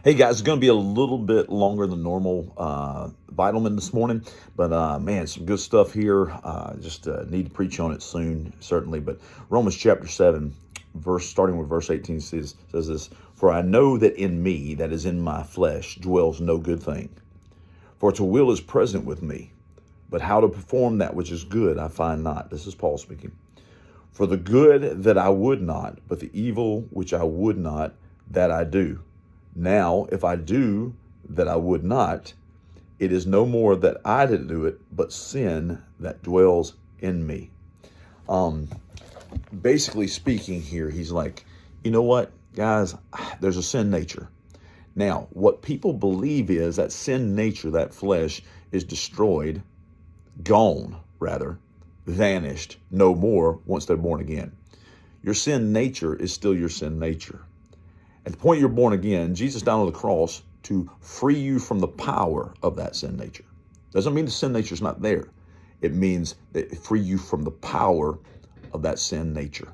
Hey guys, it's going to be a little bit longer than normal Vitalmin this morning, but man, some good stuff here. Just need to preach on it soon, certainly. But Romans chapter 7, starting with verse 18 says this: "For I know that in me, that is in my flesh, dwells no good thing. For its will is present with me, but how to perform that which is good I find not." This is Paul speaking. "For the good that I would not, but the evil which I would not, that I do. Now, if I do that I would not, it is no more that I did do it, but sin that dwells in me." Um, Basically speaking here, he's like, you know what, guys, there's a sin nature. Now, what people believe is that sin nature, that flesh, is destroyed, gone, rather, vanished, no more once they're born again. Your sin nature is still your sin nature. At the point you're born again, Jesus died on the cross to free you from the power of that sin nature. Doesn't mean the sin nature is not there. It means that it free you from the power of that sin nature.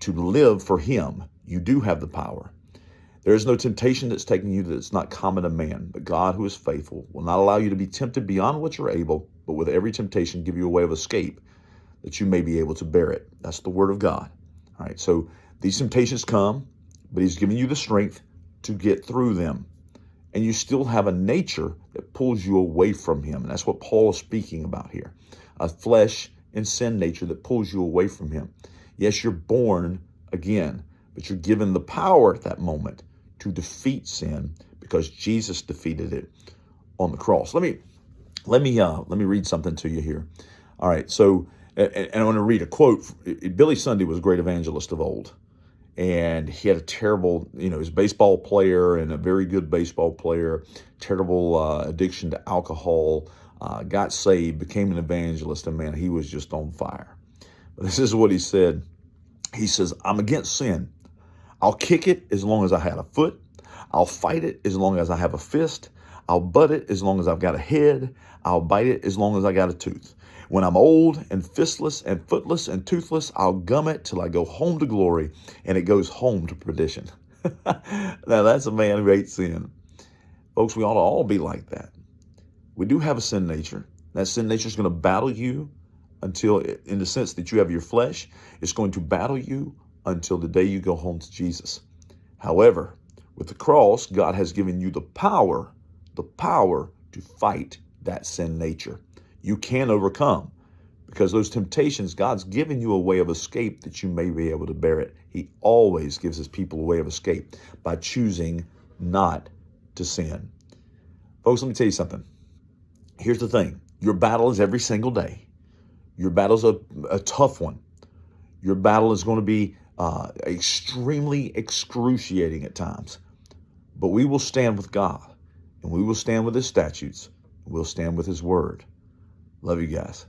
To live for Him, you do have the power. There is no temptation that's taken you that's not common to man, but God, who is faithful, will not allow you to be tempted beyond what you're able, but with every temptation give you a way of escape that you may be able to bear it. That's the word of God. All right, so these temptations come, but He's giving you the strength to get through them. And you still have a nature that pulls you away from Him. And that's what Paul is speaking about here. A flesh and sin nature that pulls you away from Him. Yes, you're born again, but you're given the power at that moment to defeat sin because Jesus defeated it on the cross. Let me read something to you here. All right, so and I want to read a quote. Billy Sunday was a great evangelist of old. And he had a terrible, he was a baseball player and a very good baseball player, terrible addiction to alcohol, got saved, became an evangelist, and man, he was just on fire. But this is what he said. He says, "I'm against sin. I'll kick it as long as I have a foot. I'll fight it as long as I have a fist. I'll butt it as long as I've got a head. I'll bite it as long as I got a tooth. When I'm old and fistless and footless and toothless, I'll gum it till I go home to glory, and it goes home to perdition." Now, that's a man who hates sin. Folks, we ought to all be like that. We do have a sin nature. That sin nature is going to battle you until, in the sense that you have your flesh, it's going to battle you until the day you go home to Jesus. However, with the cross, God has given you the power to fight that sin nature. You can overcome, because those temptations, God's given you a way of escape that you may be able to bear it. He always gives His people a way of escape by choosing not to sin. Folks, let me tell you something. Here's the thing. Your battle is every single day. Your battle's a tough one. Your battle is going to be extremely excruciating at times. But we will stand with God, and we will stand with His statutes, and we'll stand with His word. Love you guys.